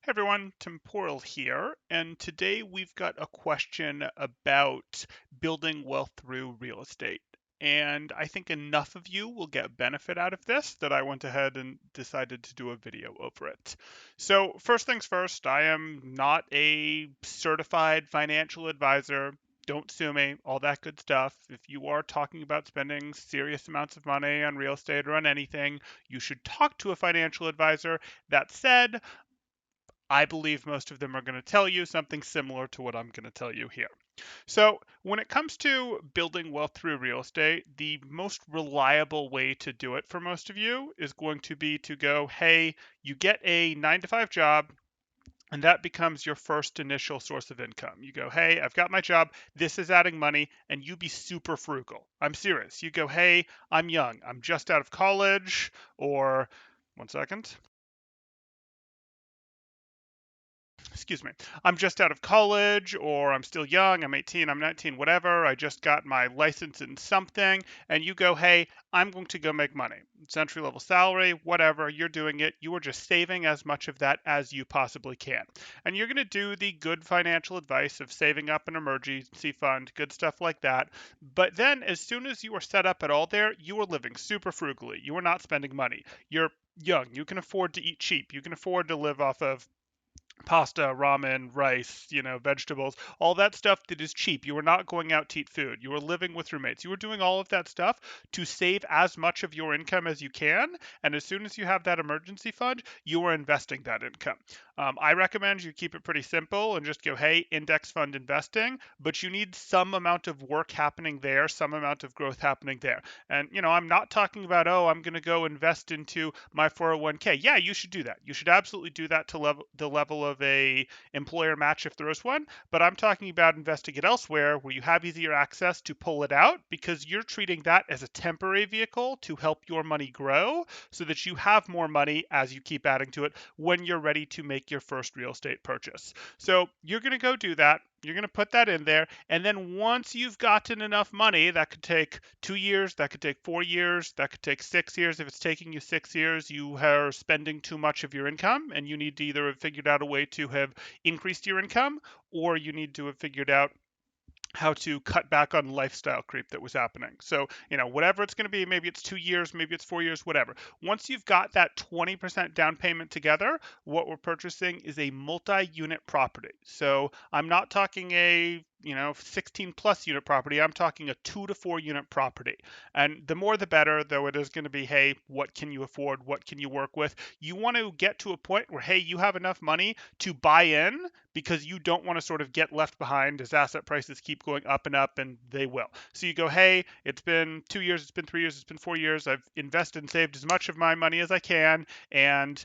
Hey everyone, Temporal here, and today we've got a question about building wealth through real estate. And I think enough of you will get benefit out of this that I went ahead and decided to do a video over it. So, first things first, I am not a certified financial advisor. Don't sue me, all that good stuff. If you are talking about spending serious amounts of money on real estate or on anything, you should talk to a financial advisor. That said, I believe most of them are going to tell you something similar to what I'm going to tell you here. So, when it comes to building wealth through real estate, the most reliable way to do it for most of you is going to be to go, hey, you get a 9 to 5 job. And that becomes your first initial source of income. You go, hey, I've got my job. This is adding money. And you be super frugal. I'm serious. You go, hey, I'm young. I'm just out of college. Or, one second. Excuse me, I'm just out of college, or I'm still young, I'm 18, I'm 19, whatever, I just got my license in something, and you go, hey, I'm going to go make money. It's entry level salary, whatever, you're doing it. You are just saving as much of that as you possibly can. And you're going to do the good financial advice of saving up an emergency fund, good stuff like that. But then, as soon as you are set up at all there, you are living super frugally. You are not spending money. You're young. You can afford to eat cheap. You can afford to live off of pasta, ramen, rice, vegetables, all that stuff that is cheap. You are not going out to eat food. You are living with roommates. You are doing all of that stuff to save as much of your income as you can. And as soon as you have that emergency fund, you are investing that income. I recommend you keep it pretty simple and just go, hey, index fund investing, but you need some amount of work happening there, some amount of growth happening there. And, I'm not talking about, oh, I'm going to go invest into my 401k. Yeah, you should do that. You should absolutely do that to the level of a employer match if there is one. But I'm talking about investing it elsewhere where you have easier access to pull it out because you're treating that as a temporary vehicle to help your money grow so that you have more money as you keep adding to it when you're ready to make your first real estate purchase. So you're going to go do that. You're going to put that in there. And then once you've gotten enough money, that could take 2 years, that could take 4 years, that could take 6 years. If it's taking you 6 years, you are spending too much of your income and you need to either have figured out a way to have increased your income or you need to have figured out how to cut back on lifestyle creep that was happening. So, whatever it's going to be, maybe it's 2 years, maybe it's 4 years, whatever. Once you've got that 20% down payment together, what we're purchasing is a multi unit property. So, I'm not talking a 16 plus unit property. I'm talking a 2 to 4 unit property. And the more the better, though it is going to be, hey, what can you afford? What can you work with? You want to get to a point where, hey, you have enough money to buy in because you don't want to sort of get left behind as asset prices keep going up and up, and they will. So you go, hey, it's been 2 years, it's been 3 years, it's been 4 years. I've invested and saved as much of my money as I can. And,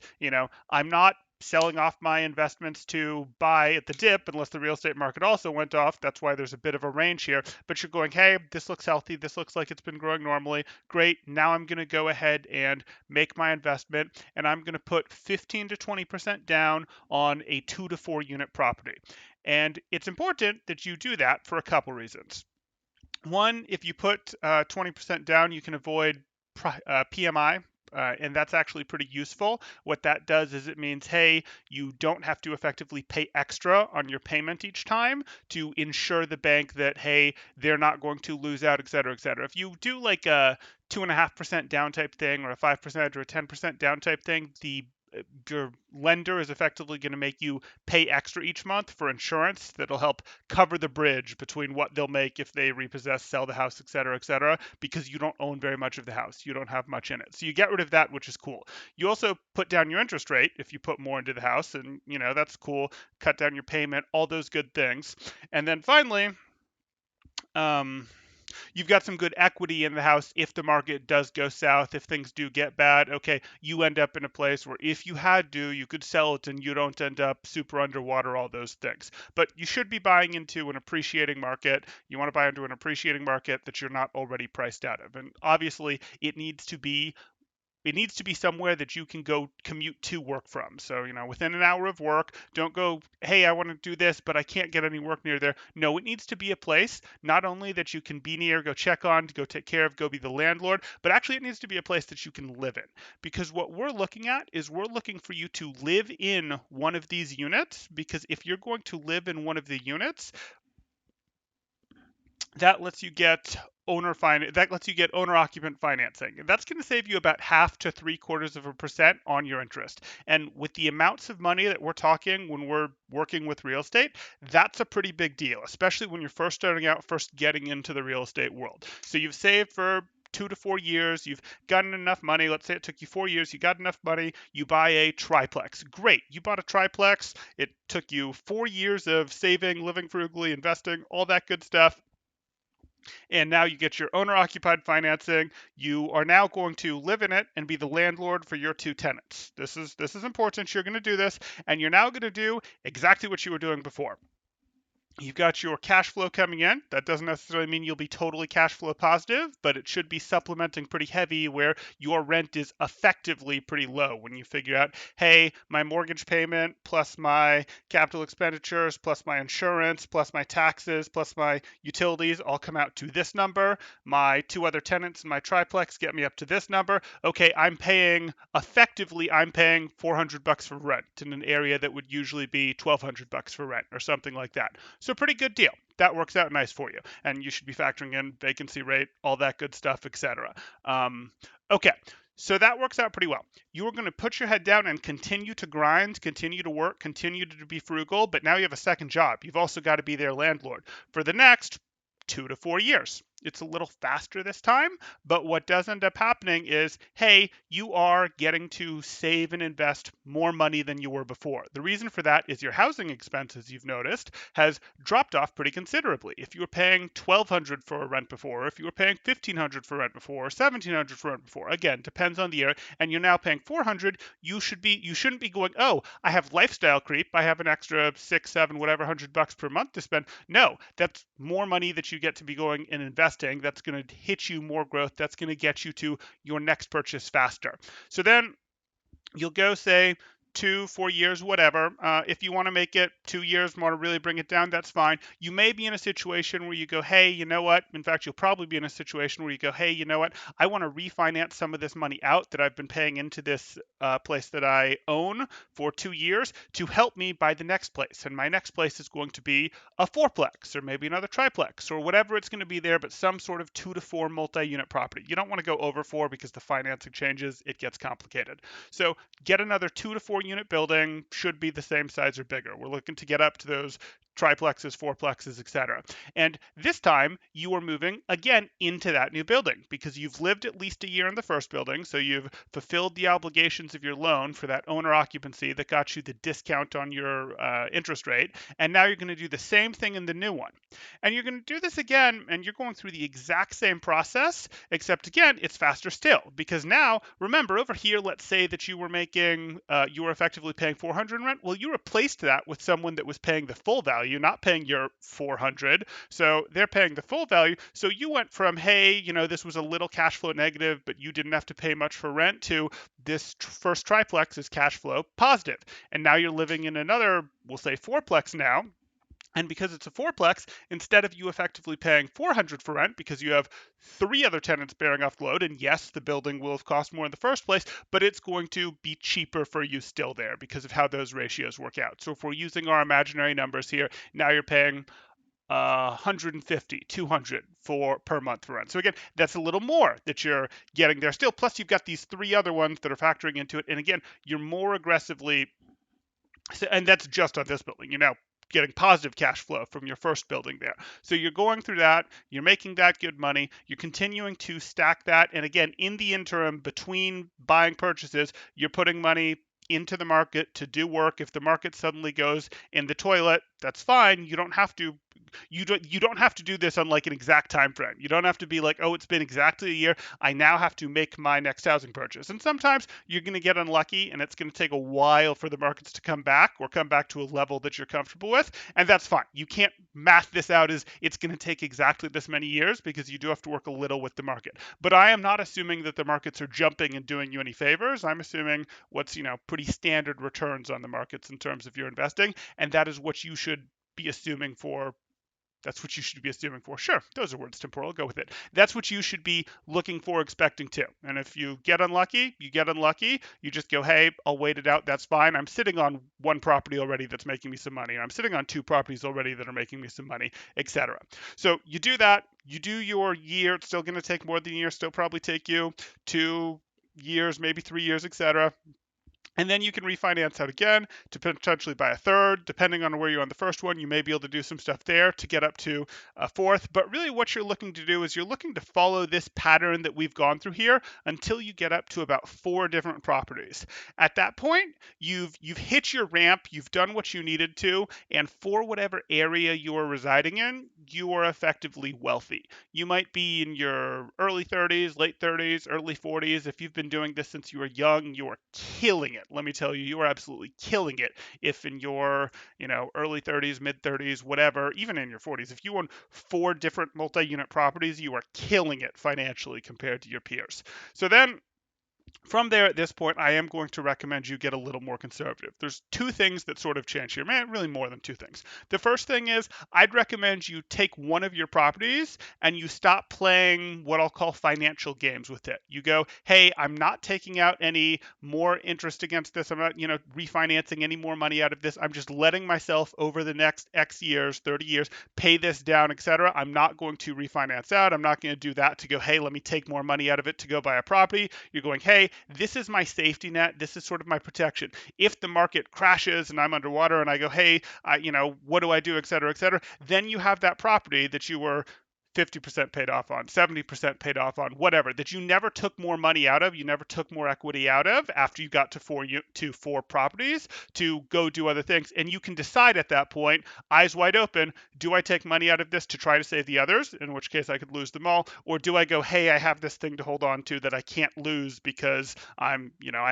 I'm not selling off my investments to buy at the dip unless the real estate market also went off. That's why there's a bit of a range here. But you're going, hey, this looks healthy. This looks like it's been growing normally. Great. Now I'm going to go ahead and make my investment and I'm going to put 15 to 20% down on a 2 to 4 unit property. And it's important that you do that for a couple reasons. One, if you put 20% down, you can avoid PMI, and that's actually pretty useful. What that does is it means, hey, you don't have to effectively pay extra on your payment each time to ensure the bank that, hey, they're not going to lose out, et cetera, et cetera. If you do like a 2.5% down type thing or a 5% or a 10% down type thing, your lender is effectively going to make you pay extra each month for insurance that'll help cover the bridge between what they'll make if they repossess, sell the house, et cetera, because you don't own very much of the house. You don't have much in it. So you get rid of that, which is cool. You also put down your interest rate if you put more into the house, and that's cool. Cut down your payment, all those good things. And then finally, um, you've got some good equity in the house if the market does go south, if things do get bad. Okay, you end up in a place where if you had to, you could sell it and you don't end up super underwater, all those things. But you should be buying into an appreciating market. You want to buy into an appreciating market that you're not already priced out of. And obviously, it needs to be it needs to be somewhere that you can go commute to work from. So, within an hour of work, don't go, hey, I want to do this, but I can't get any work near there. No, it needs to be a place not only that you can be near, go check on, go take care of, go be the landlord, but actually it needs to be a place that you can live in. Because what we're looking at is we're looking for you to live in one of these units. Because if you're going to live in one of the units, that lets you get owner occupant financing. And that's going to save you about half to 0.75% on your interest. And with the amounts of money that we're talking when we're working with real estate, that's a pretty big deal, especially when you're first starting out, first getting into the real estate world. So you've saved for 2 to 4 years, you've gotten enough money. Let's say it took you 4 years, you got enough money, you buy a triplex. Great, you bought a triplex. It took you 4 years of saving, living frugally, investing, all that good stuff, and now you get your owner occupied financing. You are now going to live in it and be the landlord for your two tenants. This is important. You're going to do this, and you're now going to do exactly what you were doing before. You've got your cash flow coming in. That doesn't necessarily mean you'll be totally cash flow positive, but it should be supplementing pretty heavy where your rent is effectively pretty low when you figure out, hey, my mortgage payment plus my capital expenditures plus my insurance plus my taxes plus my utilities all come out to this number. My two other tenants in my triplex get me up to this number. Okay, I'm paying $400 for rent in an area that would usually be $1,200 for rent or something like that. So pretty good deal. That works out nice for you. And you should be factoring in vacancy rate, all that good stuff, etc. Okay, so that works out pretty well. You are going to put your head down and continue to grind, continue to work, continue to be frugal, but now you have a second job. You've also got to be their landlord for the next 2 to 4 years. It's a little faster this time, but what does end up happening is, hey, you are getting to save and invest more money than you were before. The reason for that is your housing expenses, you've noticed, has dropped off pretty considerably. If you were paying $1,200 for a rent before, if you were paying $1,500 for rent before, or $1,700 for rent before, again, depends on the area, and you're now paying $400, you shouldn't be going, oh, I have lifestyle creep, I have an extra 6, 7, whatever $100 per month to spend. No, that's more money that you get to be going and investing. That's going to hit you more growth. That's going to get you to your next purchase faster. So then you'll go say 2, 4 years, whatever. If you want to make it 2 years, want to really bring it down, that's fine. You may be in a situation where you go, hey, you know what? In fact, you'll probably be in a situation where you go, hey, you know what? I want to refinance some of this money out that I've been paying into this place that I own for 2 years to help me buy the next place. And my next place is going to be a fourplex or maybe another triplex or whatever it's going to be there, but some sort of 2 to 4 multi-unit property. You don't want to go over 4 because the financing changes, it gets complicated. So get another 2 to 4 unit building, should be the same size or bigger. We're looking to get up to those triplexes, fourplexes, etc. And this time you are moving again into that new building because you've lived at least a year in the first building, so you've fulfilled the obligations of your loan for that owner occupancy that got you the discount on your interest rate, and now you're going to do the same thing in the new one. And you're going to do this again, and you're going through the exact same process, except again, it's faster still because now, remember over here, let's say that you were effectively paying $400 in rent. Well, you replaced that with someone that was paying the full value, not paying your $400. So they're paying the full value. So you went from, hey, this was a little cash flow negative, but you didn't have to pay much for rent, to this first triplex is cash flow positive. And now you're living in another, we'll say fourplex now. And because it's a fourplex, instead of you effectively paying $400 for rent because you have 3 other tenants bearing off the load, and yes, the building will have cost more in the first place, but it's going to be cheaper for you still there because of how those ratios work out. So if we're using our imaginary numbers here, now you're paying 150, 200 per month for rent. So again, that's a little more that you're getting there still. Plus, you've got these 3 other ones that are factoring into it. And again, you're more aggressively, and that's just on this building, getting positive cash flow from your first building there. So you're going through that, you're making that good money, you're continuing to stack that. And again, in the interim between buying purchases, you're putting money into the market to do work. If the market suddenly goes in the toilet, That's fine. You don't have to do this on like an exact time frame. You don't have to be like, oh, it's been exactly a year. I now have to make my next housing purchase. And sometimes you're going to get unlucky and it's going to take a while for the markets to come back or come back to a level that you're comfortable with. And that's fine. You can't math this out as it's going to take exactly this many years because you do have to work a little with the market. But I am not assuming that the markets are jumping and doing you any favors. I'm assuming what's, pretty standard returns on the markets in terms of your investing. And that is what you should be assuming for that's what you should be assuming for. Sure, those are words temporal. Go with it. That's what you should be looking for, expecting to. And if you get unlucky, you get unlucky. You just go, hey, I'll wait it out. That's fine. I'm sitting on one property already that's making me some money. I'm sitting on two properties already that are making me some money, etc. So you do that. You do your year. It's still going to take more than a year. Still probably take you 2 years, maybe 3 years, etc. And then you can refinance out again to potentially buy a third. Depending on where you're on the first one, you may be able to do some stuff there to get up to a fourth. But really, what you're looking to do is you're looking to follow this pattern that we've gone through here until you get up to about 4 different properties. At that point, you've hit your ramp, you've done what you needed to, and for whatever area you are residing in, you are effectively wealthy. You might be in your early 30s, late 30s, early 40s. If you've been doing this since you were young, you are killing it. Let me tell you, you are absolutely killing it. If in your, early 30s, mid 30s, whatever, even in your 40s, if you own 4 different multi-unit properties, you are killing it financially compared to your peers. So then from there, at this point, I am going to recommend you get a little more conservative. There's 2 things that sort of change here, man, really more than 2 things. The first thing is I'd recommend you take one of your properties and you stop playing what I'll call financial games with it. You go, hey, I'm not taking out any more interest against this. I'm not, refinancing any more money out of this. I'm just letting myself over the next X years, 30 years, pay this down, etc. I'm not going to refinance out. I'm not going to do that to go, hey, let me take more money out of it to go buy a property. You're going, hey, this is my safety net. This is sort of my protection. If the market crashes and I'm underwater and I go, hey, what do I do, et cetera, then you have that property that you were 50% paid off on, 70% paid off on, whatever, that you never took more money out of, you never took more equity out of after you got to four properties to go do other things. And you can decide at that point, eyes wide open, do I take money out of this to try to save the others, in which case I could lose them all, or do I go, hey, I have this thing to hold on to that I can't lose because I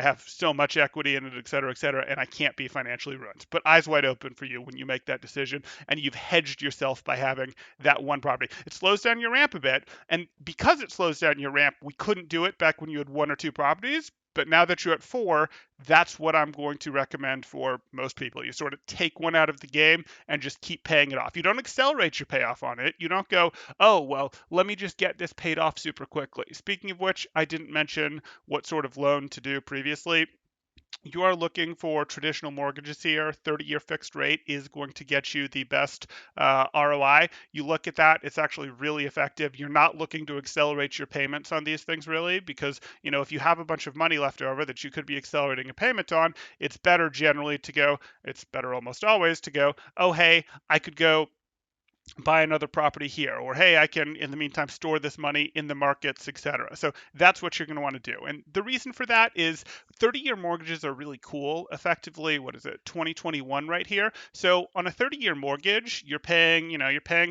have so much equity in it, et cetera, and I can't be financially ruined. But eyes wide open for you when you make that decision, and you've hedged yourself by having that one property. It slows down your ramp a bit, and because it slows down your ramp, we couldn't do it back when you had 1 or 2 properties. But now that you're at 4, that's what I'm going to recommend for most people. You sort of take one out of the game and just keep paying it off. You don't accelerate your payoff on it. You don't go, oh, well, let me just get this paid off super quickly. Speaking of which, I didn't mention what sort of loan to do previously. You are looking for traditional mortgages here. 30-year fixed rate is going to get you the best ROI. You look at that, it's actually really effective. You're not looking to accelerate your payments on these things really, because if you have a bunch of money left over that you could be accelerating a payment on, it's better generally to go, it's better almost always to go, oh, hey, I could go buy another property here, or hey, I can in the meantime store this money in the markets, etc. So that's what you're going to want to do. And the reason for that is 30-year mortgages are really cool. Effectively, what is it, 2021 right here. So on a 30-year mortgage, you're paying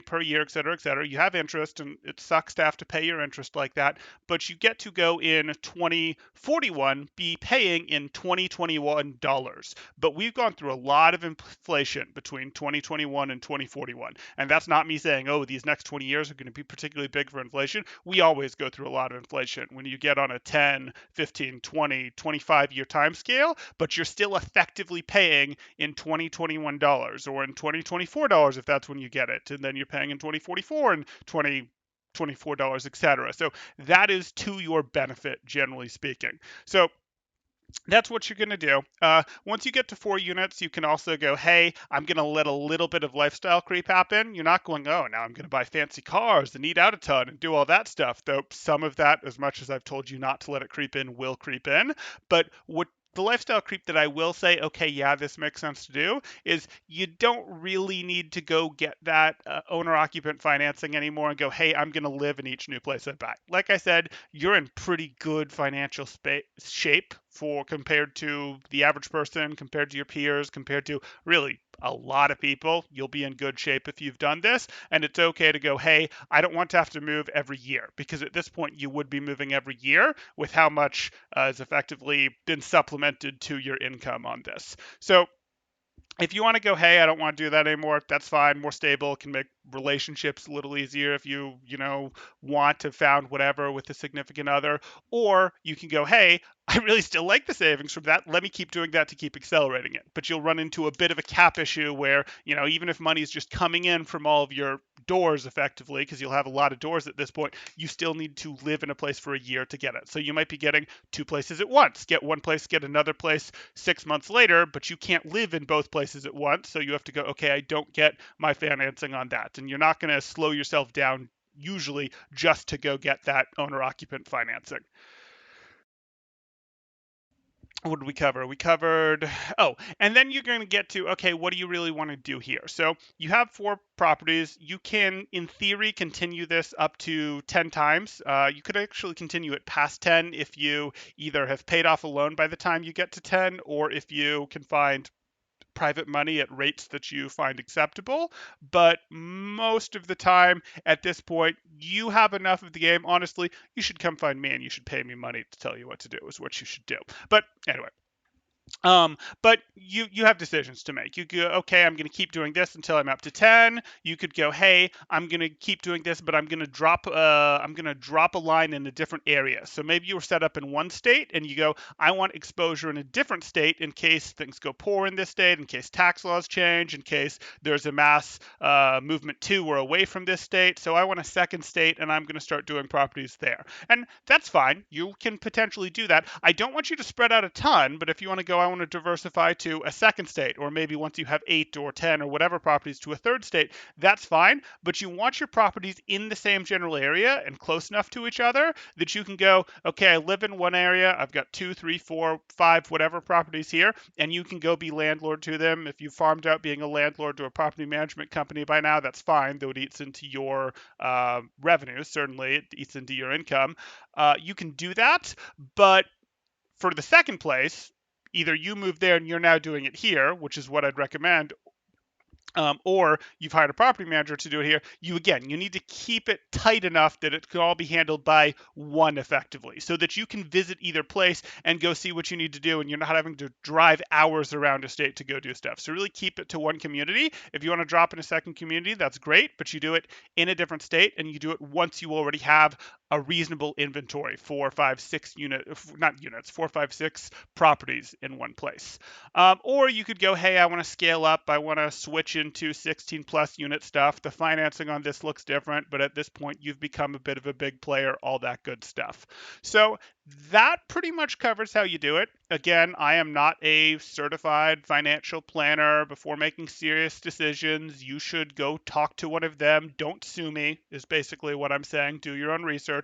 per year, etc. You have interest, and it sucks to have to pay your interest like that, but you get to go in 2041 be paying in 2021 dollars. But we've gone through a lot of inflation between 2021 and 2041, and that's not me saying, oh, these next 20 years are going to be particularly big for inflation. We always go through a lot of inflation when you get on a 10, 15, 20, 25-year time scale, but you're still effectively paying in 2021 dollars or in 2024 dollars if that's when you get it, and then you're paying in 2044 and $24, etc. So that is to your benefit, generally speaking. So that's what you're going to do. Once you get to 4 units, you can also go, hey, I'm going to let a little bit of lifestyle creep happen. You're not going, oh, now I'm going to buy fancy cars and eat out a ton and do all that stuff, though some of that, as much as I've told you not to let it creep in, will creep in. But what the lifestyle creep that I will say, okay, yeah, this makes sense to do, is you don't really need to go get that owner-occupant financing anymore and go, hey, I'm going to live in each new place I buy. Like I said, you're in pretty good financial shape for compared to the average person, compared to your peers, compared to really a lot of people. You'll be in good shape if you've done this. And it's okay to go, hey, I don't want to have to move every year, because at this point you would be moving every year with how much has effectively been supplemented to your income on this. So if you want to go, hey, I don't want to do that anymore, that's fine. More stable, can make relationships a little easier if you want to found whatever with a significant other. Or you can go, hey, I really still like the savings from that. Let me keep doing that to keep accelerating it. But you'll run into a bit of a cap issue where, even if money is just coming in from all of your doors effectively, because you'll have a lot of doors at this point, you still need to live in a place for a year to get it. So you might be getting two places at once. Get one place, get another place 6 months later, but you can't live in both places at once. So you have to go, okay, I don't get my financing on that. And you're not going to slow yourself down usually just to go get that owner occupant financing. What did we cover? We covered, oh, and then you're going to get to, okay, what do you really want to do here? So you have 4 properties. You can, in theory, continue this up to 10 times. You could actually continue it past 10 if you either have paid off a loan by the time you get to 10, or if you can find private money at rates that you find acceptable. But most of the time at this point, you have enough of the game. Honestly, you should come find me and you should pay me money to tell you what to do, is what you should do. But anyway, but you have decisions to make. You go, okay, I'm going to keep doing this until I'm up to 10. You could go, hey, I'm going to keep doing this, but I'm going to drop a line in a different area. So maybe you were set up in one state and you go, I want exposure in a different state in case things go poor in this state, in case tax laws change, in case there's a mass movement to or away from this state. So I want a second state, and I'm going to start doing properties there. And that's fine. You can potentially do that. I don't want you to spread out a ton, but if you want to go, I want to diversify to a second state, or maybe once you have 8 or 10 or whatever properties to a third state, that's fine. But you want your properties in the same general area and close enough to each other that you can go, okay, I live in one area, I've got 2, 3, 4, 5, whatever properties here, and you can go be landlord to them. If you farmed out being a landlord to a property management company by now, that's fine, though it eats into your revenue. Certainly, it eats into your income. You can do that, but for the second place, either you move there and you're now doing it here, which is what I'd recommend, or you've hired a property manager to do it here. You need to keep it tight enough that it can all be handled by one effectively, so that you can visit either place and go see what you need to do, and you're not having to drive hours around a state to go do stuff. So really keep it to one community. If you want to drop in a second community, that's great, but you do it in a different state, and you do it once you already have a reasonable inventory, 4, 5, 6 properties in one place. Or you could go, hey, I want to scale up. I want to switch into 16 plus unit stuff. The financing on this looks different, but at this point, you've become a bit of a big player, all that good stuff. So that pretty much covers how you do it. Again, I am not a certified financial planner. Before making serious decisions, you should go talk to one of them. Don't sue me, is basically what I'm saying. Do your own research.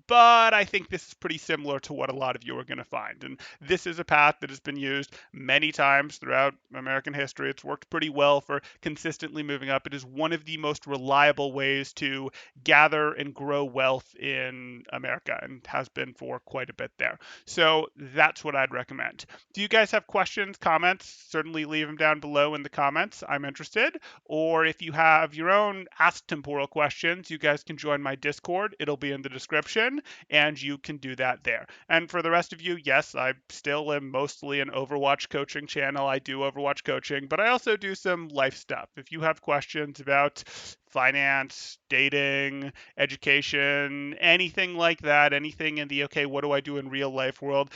But I think this is pretty similar to what a lot of you are going to find. And this is a path that has been used many times throughout American history. It's worked pretty well for consistently moving up. It is one of the most reliable ways to gather and grow wealth in America, and has been for quite a bit there. So that's what I'd recommend. Do you guys have questions, comments? Certainly leave them down below in the comments. I'm interested. Or if you have your own Ask Temporal questions, you guys can join my Discord. It'll be in the description, and you can do that there. And for the rest of you, yes, I still am mostly an Overwatch coaching channel. I do Overwatch coaching, but I also do some life stuff. If you have questions about finance, dating, education, anything like that, anything in the, okay, what do I do in real life world,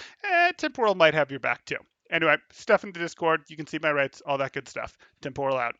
Temporal might have your back too. Anyway, stuff in the Discord. You can see my rates, all that good stuff. Temporal out.